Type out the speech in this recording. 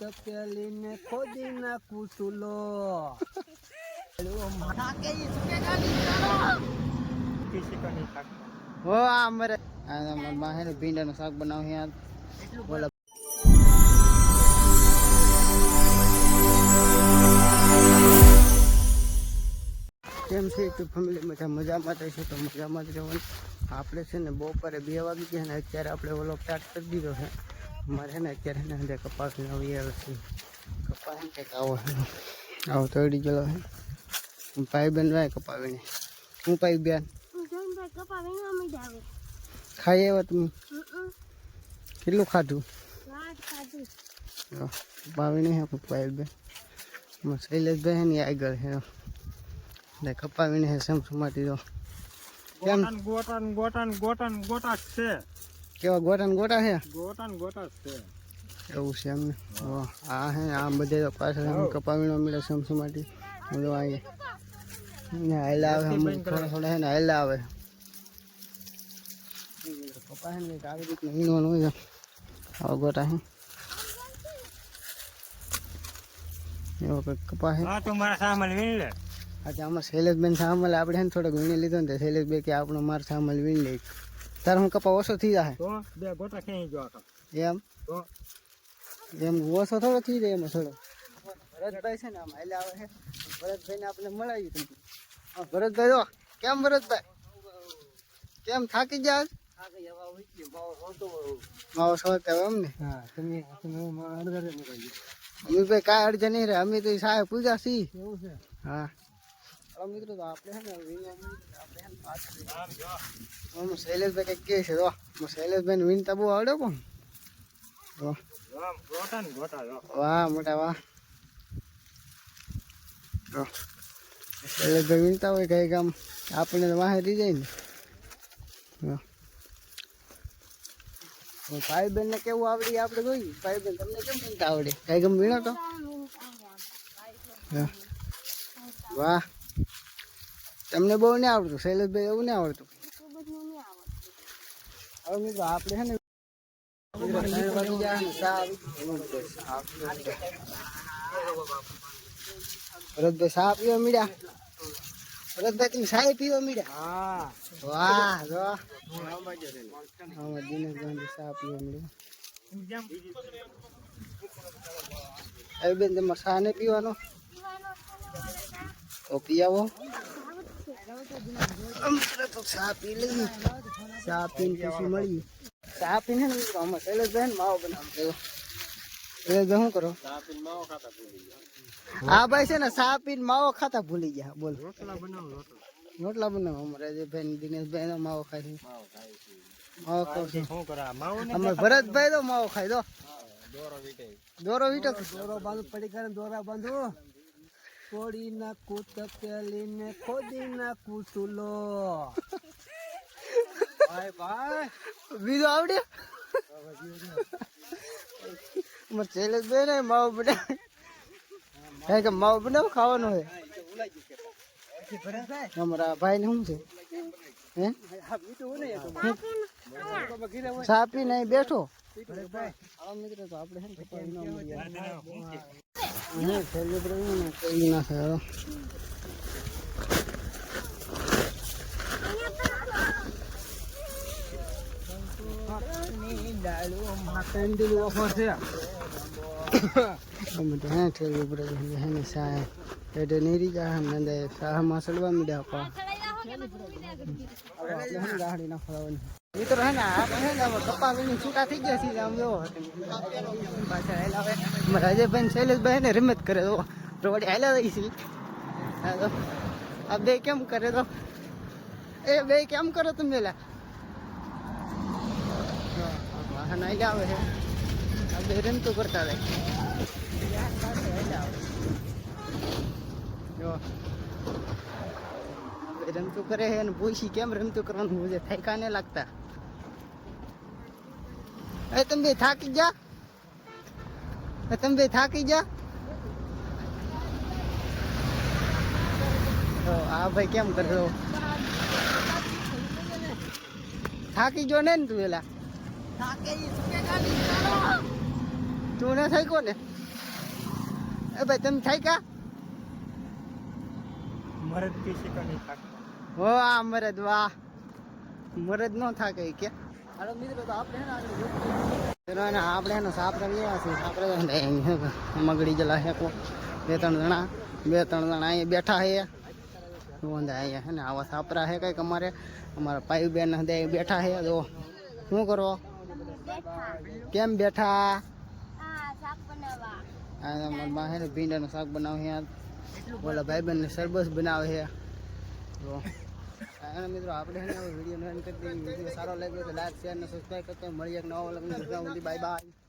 તકેલીને ખોદી નાખું ચૂલો. હો અમારે મારે ભીંડાનું શાક બનાવ્યું બોલો. કેમ છે તો ફેમિલી મજામાં છે તો મજામાં જ રહેવાનું. આપણે છે ને બપોરે 2 વાગી ગયા ને અત્યારે આપણે ઓલો સ્ટાર્ટ કરી દીધો છે. મારે ને અત્યારે ને અંદર કપાસ નવી આવે છે. કપાસ કંઈક આવો તો અડી ગયેલો છે. ભાઈ બેન ભાઈ કપાવીને હું ભાઈ બેન ખાઈ આવ્યા તમે? કેટલું ખાધું? કપાવીને હે ભાઈ બેન શૈલેષભાઈ ને આગળ છે કપાવીને હે સમસમાટી દો. કેમ ગોટા છે? કેવા ગોટા છે? ગોટા છે એવું છે એમને. આ હે આમ બધે પાછળ કપાવીનો મળે સમસમાટી હાઈલા આવે થોડા થોડા હે ને હાઈલા આવે. કપા હે ને આવી રીતના વીણવાનું હોય આવા ગોટા હે એવો કંઈક કપા હે. અચ્છા આમાં શૈલેષબેન સામલ આપણે હે ને થોડોક વીણી લીધો ને શૈલેષભાઈ કે આપણો માર સામલ વીણી લઈ. તારે હું કપા ઓછો થઈ જાય એમ ઓછો થોડો થઈ જાય એમાં થોડો. ભરતભાઈ છે ને આમ હાલે આવે છે. ભરતભાઈને આપણે મળાવી તમે. ભરતભાઈ જો કેમ ભરતભાઈ કેમ થાકી જાય? માવો સોતે એમ ને? અમીભાઈ કાંઈ અડચણ નહીં રહે. અમે તો સાહેબ પૂજા છીએ. હા મિત્રો તો આપણે છે ને શૈલેષભાઈ કંઈક કહે છે. શૈલેષભાઈ ને વીણતા બહુ આવડે પણ વાહ મોટા વાહ. શૈલેષભાઈ વીણતા હોય કઈ કામ આપણે વાહે રહી જાય ને. ભાઈ બેન ને કેવું આવડી આપણે જોઈએ. ભાઈ બેન તમને કેમ વીણતા આવડે? કઈ ગમ વીણો તો વાહ. તમને બહુ નહીં આવડતું શૈલેષભાઈ એવું નહીં આવડતું. હવે મિત્રો આપણે છે ને ભરતભાઈ ચા પીવા મીડ્યા. ભરતભાઈ તમે ચા પીવા મીડ્યા? વાહ જો દિનેશભાઈ ચા પીવા મીડ્યા. બેન તમારે ચા નહીં પીવાનો તો પી આવો. તો ચા પી લઈએ. ચા પીને પછી મળીએ. ચા પીને ને આમાં શૈલેષભાઈ ને માવો બનાવજો. શૈલેષભાઈ શું કરો? હા ભાઈ છે ને ચા પીને માવો ખાતા ભૂલી ગયા. બોલ રોટલા બનાવો. અમારે અજયભાઈ દિનેશભાઈ નો માવો ખાય છે. માવો ખાય અમે ભરતભાઈ તો માવો ખાય દો. દોરો વીટો દોરો બાંધો પડી કરે દોરા બાંધો. તોડી નાખું તકેલીને ખોદી નાખું ચૂલો. બીજું આવડે? શૈલેષભાઈ ને માવો બનાવે કે માવો બનાવ ખાવાનો હોય. અમારા ભાઈ ને શું છે સાપી નહીં બેઠો. મિત્રો તો આપણે ગાડી ના ફરવાની મિત્રો હે ને આપણે કપા વીણી છૂટા થઈ ગયા છીએ. આમ જોવો પાછા રાજેભાઈ શૈલેષભાઈ ને રમત કરે તો રોડે હાલ્યા રહી છે. આ બે કેમ કરે તો એ બે કેમ કરો તમે? વાહન આવી આવે છે. આ બે રમતું કરતા રહે. રમતું કરે છે અને પૂછી કેમ રમતું કરવાનું મુજે થાક્યા ને લાગતા. તમે બે થાકી જા. તમે બે થાકી જા. આ ભાઈ કેમ કરે? થાકી જો ને તું એલા તું ના થાય કોને એ ભાઈ તમે થાય કા મરદ किसी का नहीं था હો આ મરદ વાહ મરદ નો થાકે કે હાલો મિત્રો તો આપણે હે ને આપણે એનો સાપ રમ્યા છે આપણે મગડી જલા હે કો બે ત્રણ જણા અહીંયા બેઠા હે અહીંયા હે ને આવા સાપરા હે કઈક અમારા પાઈ બેન બેઠા હે જો શું કરો કેમ બેઠા અમારા હે ને ભીંડાનું શાક બનાવે છે ઓલા ભાઈ બેન સરબત બનાવે છે તો મિત્રો આપણે વિડીયો સારો લાગ્યો તો લાઈક શેર અને સબસ્ક્રાઈબ કરતા મળીએ એક નવા બાય બાય.